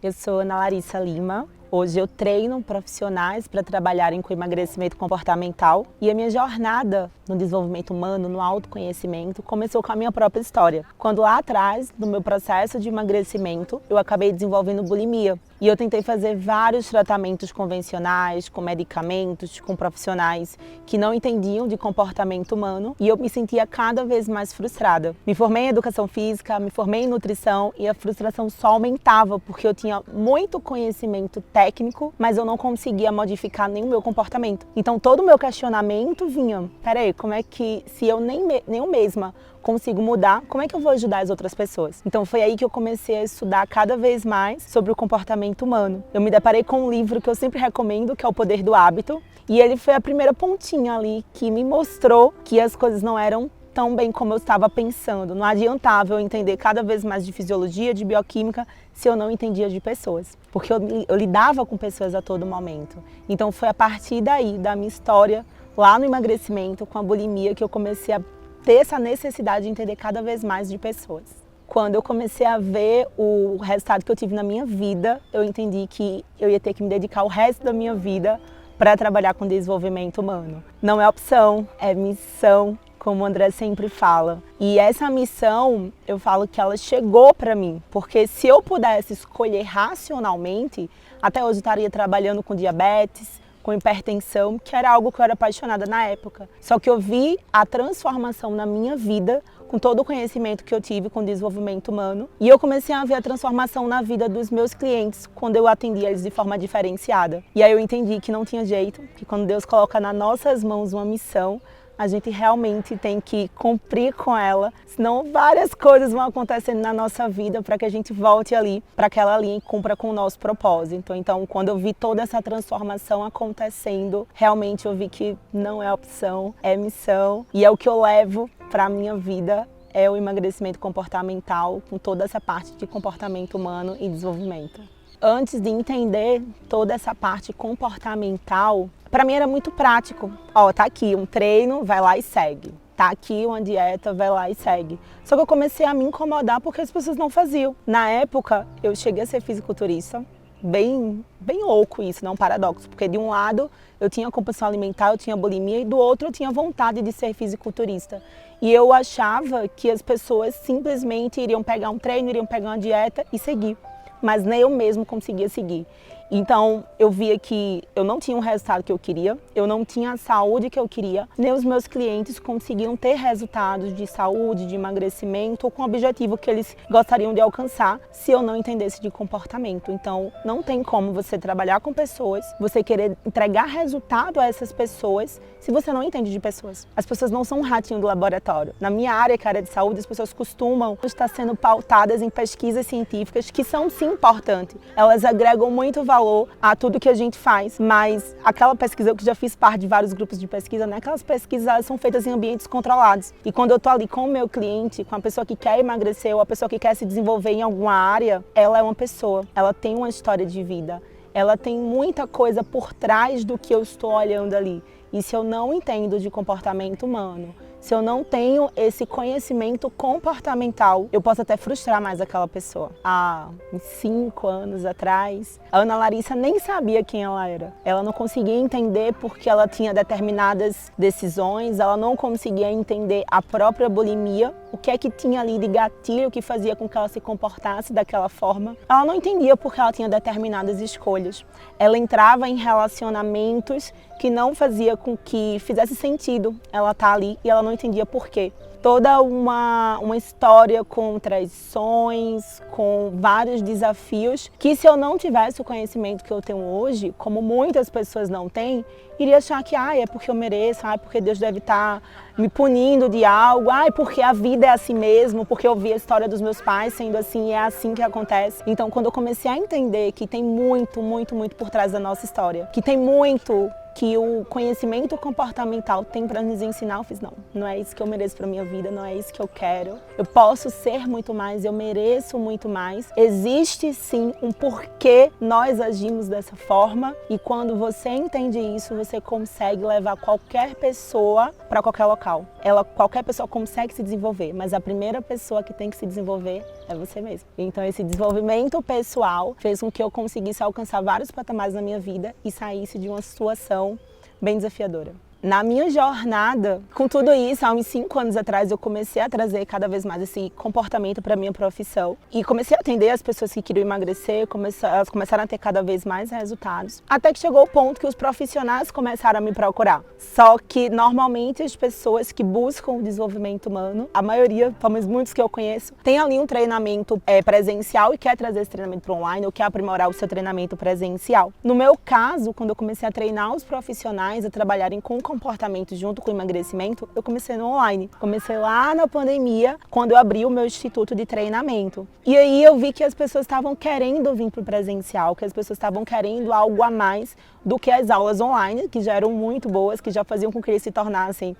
Eu sou Ana Larissa Lima. Hoje eu treino profissionais para trabalharem com emagrecimento comportamental e a minha jornada no desenvolvimento humano, no autoconhecimento, começou com a minha própria história. Quando lá atrás, no meu processo de emagrecimento, eu acabei desenvolvendo bulimia e eu tentei fazer vários tratamentos convencionais, com medicamentos, com profissionais que não entendiam de comportamento humano e eu me sentia cada vez mais frustrada. Me formei em educação física, me formei em nutrição e a frustração só aumentava porque eu tinha muito conhecimento técnico, mas eu não conseguia modificar nem o meu comportamento. Então todo o meu questionamento vinha, peraí, como é que se eu nem eu mesma consigo mudar, como é que eu vou ajudar as outras pessoas? Então foi aí que eu comecei a estudar cada vez mais sobre o comportamento humano. Eu me deparei com um livro que eu sempre recomendo, que é O Poder do Hábito, e ele foi a primeira pontinha ali que me mostrou que as coisas não eram tão bem como eu estava pensando. Não adiantava eu entender cada vez mais de fisiologia, de bioquímica, se eu não entendia de pessoas. Porque eu lidava com pessoas a todo momento. Então foi a partir daí, da minha história, lá no emagrecimento, com a bulimia, que eu comecei a ter essa necessidade de entender cada vez mais de pessoas. Quando eu comecei a ver o resultado que eu tive na minha vida, eu entendi que eu ia ter que me dedicar o resto da minha vida para trabalhar com desenvolvimento humano. Não é opção, é missão, como o André sempre fala. E essa missão, eu falo que ela chegou para mim, porque se eu pudesse escolher racionalmente, até hoje eu estaria trabalhando com diabetes, com hipertensão, que era algo que eu era apaixonada na época. Só que eu vi a transformação na minha vida, com todo o conhecimento que eu tive com desenvolvimento humano, e eu comecei a ver a transformação na vida dos meus clientes, quando eu atendia eles de forma diferenciada. E aí eu entendi que não tinha jeito, que quando Deus coloca nas nossas mãos uma missão, a gente realmente tem que cumprir com ela, senão várias coisas vão acontecendo na nossa vida para que a gente volte ali, para aquela linha e cumpra com o nosso propósito. Então, quando eu vi toda essa transformação acontecendo, realmente eu vi que não é opção, é missão e é o que eu levo para a minha vida, é o emagrecimento comportamental, com toda essa parte de comportamento humano e desenvolvimento. Antes de entender toda essa parte comportamental, para mim era muito prático. Ó, tá aqui um treino, vai lá e segue. Tá aqui uma dieta, vai lá e segue. Só que eu comecei a me incomodar porque as pessoas não faziam. Na época, eu cheguei a ser fisiculturista, bem louco isso, não é um paradoxo. Porque de um lado eu tinha compulsão alimentar, eu tinha bulimia, e do outro eu tinha vontade de ser fisiculturista. E eu achava que as pessoas simplesmente iriam pegar um treino, iriam pegar uma dieta e seguir. Mas nem eu mesmo conseguia seguir. Então eu via que eu não tinha o resultado que eu queria, eu não tinha a saúde que eu queria, nem os meus clientes conseguiam ter resultados de saúde, de emagrecimento ou com o objetivo que eles gostariam de alcançar se eu não entendesse de comportamento. Então não tem como você trabalhar com pessoas, você querer entregar resultado a essas pessoas se você não entende de pessoas. As pessoas não são um ratinho do laboratório. Na minha área, que é a área de saúde, as pessoas costumam estar sendo pautadas em pesquisas científicas que são sim importantes. Elas agregam muito valor a tudo que a gente faz, mas aquela pesquisa, eu que já fiz parte de vários grupos de pesquisa, né? Aquelas pesquisas elas são feitas em ambientes controlados. E quando eu tô ali com o meu cliente, com a pessoa que quer emagrecer ou a pessoa que quer se desenvolver em alguma área, ela é uma pessoa, ela tem uma história de vida, ela tem muita coisa por trás do que eu estou olhando ali. E se eu não entendo de comportamento humano, se eu não tenho esse conhecimento comportamental, eu posso até frustrar mais aquela pessoa. Há 5 anos atrás, a Ana Larissa nem sabia quem ela era. Ela não conseguia entender porque ela tinha determinadas decisões, ela não conseguia entender a própria bulimia, o que é que tinha ali de gatilho que fazia com que ela se comportasse daquela forma. Ela não entendia porque ela tinha determinadas escolhas. Ela entrava em relacionamentos que não fazia com que fizesse sentido ela estar ali e ela não entendia por quê. Toda uma história com traições, com vários desafios, que se eu não tivesse o conhecimento que eu tenho hoje, como muitas pessoas não têm, iria achar que é porque eu mereço, porque Deus deve estar me punindo de algo, porque a vida é assim mesmo, porque eu vi a história dos meus pais sendo assim e é assim que acontece. Então, quando eu comecei a entender que tem muito por trás da nossa história, que tem muito que o conhecimento comportamental tem para nos ensinar, eu fiz, não é isso que eu mereço para minha vida, não é isso que eu quero. Eu posso ser muito mais, eu mereço muito mais. Existe sim um porquê nós agimos dessa forma e quando você entende isso, você consegue levar qualquer pessoa para qualquer local. Qualquer pessoa consegue se desenvolver, mas a primeira pessoa que tem que se desenvolver é você mesmo. Então esse desenvolvimento pessoal fez com que eu conseguisse alcançar vários patamares na minha vida e saísse de uma situação bem desafiadora. Na minha jornada, com tudo isso, há uns 5 anos atrás, eu comecei a trazer cada vez mais esse comportamento para a minha profissão. E comecei a atender as pessoas que queriam emagrecer, elas começaram a ter cada vez mais resultados. Até que chegou o ponto que os profissionais começaram a me procurar. Só que, normalmente, as pessoas que buscam o desenvolvimento humano, a maioria, pelo menos muitos que eu conheço, tem ali um treinamento presencial e quer trazer esse treinamento para online ou quer aprimorar o seu treinamento presencial. No meu caso, quando eu comecei a treinar os profissionais a trabalharem com comportamento junto com o emagrecimento, eu comecei no online. Comecei lá na pandemia, quando eu abri o meu instituto de treinamento. E aí eu vi que as pessoas estavam querendo vir para o presencial, que as pessoas estavam querendo algo a mais do que as aulas online, que já eram muito boas, que já faziam com que eles se tornassem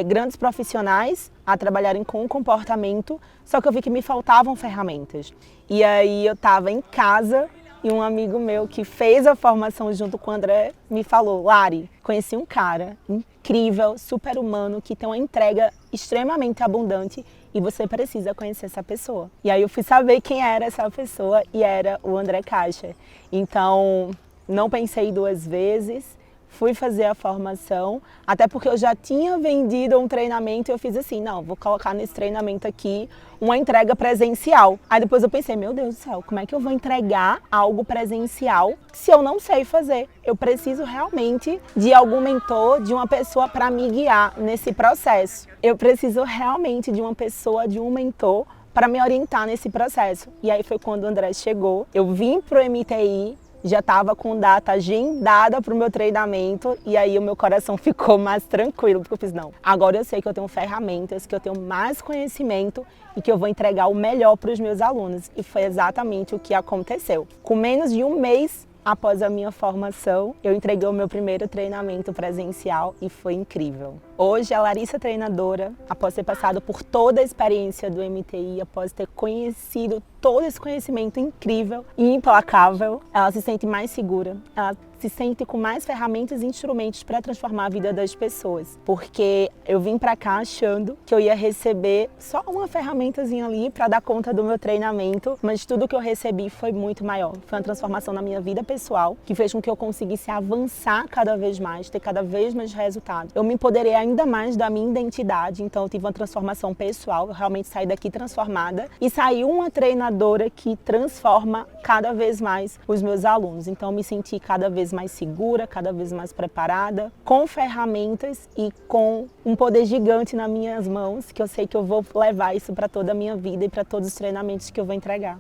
grandes profissionais a trabalharem com o comportamento, só que eu vi que me faltavam ferramentas. E aí eu estava em casa, e um amigo meu que fez a formação junto com o André me falou: Lari, conheci um cara incrível, super humano, que tem uma entrega extremamente abundante e você precisa conhecer essa pessoa. E aí eu fui saber quem era essa pessoa e era o André Caixa. Então, não pensei 2 vezes. Fui fazer a formação, até porque eu já tinha vendido um treinamento e eu fiz assim, não, vou colocar nesse treinamento aqui uma entrega presencial. Aí depois eu pensei, meu Deus do céu, como é que eu vou entregar algo presencial se eu não sei fazer? Eu preciso realmente de algum mentor, de uma pessoa para me guiar nesse processo. Eu preciso realmente de uma pessoa, de um mentor para me orientar nesse processo. E aí foi quando o André chegou, eu vim pro MTI, já estava com data agendada para o meu treinamento e aí o meu coração ficou mais tranquilo, porque eu fiz, não, agora eu sei que eu tenho ferramentas, que eu tenho mais conhecimento e que eu vou entregar o melhor para os meus alunos. E foi exatamente o que aconteceu. Com menos de 1 mês após a minha formação, eu entreguei o meu primeiro treinamento presencial e foi incrível. Hoje, a Larissa treinadora, após ter passado por toda a experiência do MTI, após ter conhecido todo esse conhecimento incrível e implacável, ela se sente mais segura, ela se sente com mais ferramentas e instrumentos para transformar a vida das pessoas. Porque eu vim para cá achando que eu ia receber só uma ferramentazinha ali para dar conta do meu treinamento, mas tudo que eu recebi foi muito maior. Foi uma transformação na minha vida pessoal, que fez com que eu conseguisse avançar cada vez mais, ter cada vez mais resultados. Eu me empoderei ainda mais da minha identidade, então eu tive uma transformação pessoal, eu realmente saí daqui transformada e saí uma treinadora que transforma cada vez mais os meus alunos. Então eu me senti cada vez mais segura, cada vez mais preparada, com ferramentas e com um poder gigante nas minhas mãos, que eu sei que eu vou levar isso para toda a minha vida e para todos os treinamentos que eu vou entregar.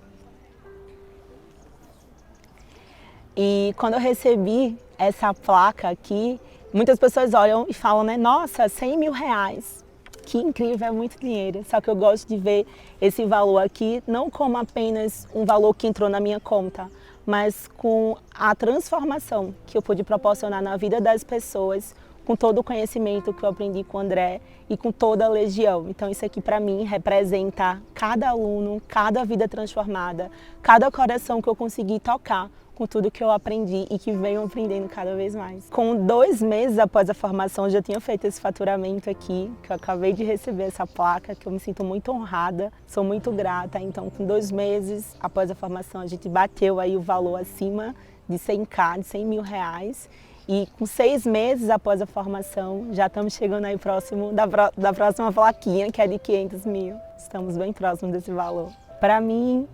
E quando eu recebi essa placa aqui, muitas pessoas olham e falam, né, nossa, 100 mil reais. Que incrível, é muito dinheiro. Só que eu gosto de ver esse valor aqui não como apenas um valor que entrou na minha conta, mas com a transformação que eu pude proporcionar na vida das pessoas, com todo o conhecimento que eu aprendi com o André e com toda a legião. Então isso aqui para mim representa cada aluno, cada vida transformada, cada coração que eu consegui tocar com tudo que eu aprendi e que venho aprendendo cada vez mais. Com 2 meses após a formação, eu já tinha feito esse faturamento aqui, que eu acabei de receber essa placa, que eu me sinto muito honrada, sou muito grata. Então, com 2 meses após a formação, a gente bateu aí o valor acima de 100K, de 100 mil reais. E com 6 meses após a formação, já estamos chegando aí próximo da próxima plaquinha, que é de 500 mil. Estamos bem próximos desse valor. Para mim,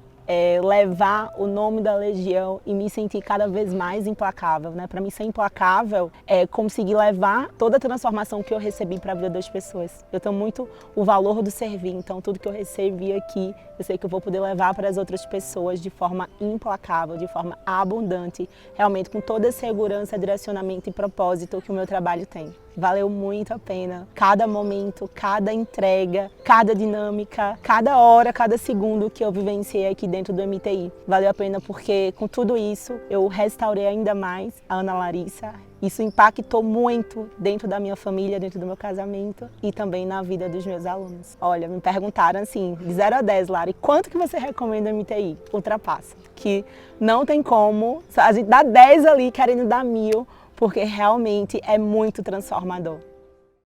levar o nome da Legião e me sentir cada vez mais implacável, né? Para mim ser implacável é conseguir levar toda a transformação que eu recebi para a vida das pessoas. Eu tenho muito o valor do servir, então tudo que eu recebi aqui, eu sei que eu vou poder levar para as outras pessoas de forma implacável, de forma abundante, realmente com toda a segurança, direcionamento e propósito que o meu trabalho tem. Valeu muito a pena. Cada momento, cada entrega, cada dinâmica, cada hora, cada segundo que eu vivenciei aqui dentro do MTI. Valeu a pena porque com tudo isso eu restaurei ainda mais a Ana Larissa, Isso impactou muito dentro da minha família, dentro do meu casamento e também na vida dos meus alunos. Olha, me perguntaram assim, de 0 a 10, Lari, quanto que você recomenda MTI? Ultrapassa. Que não tem como, a gente dá 10 ali querendo dar 1000, porque realmente é muito transformador.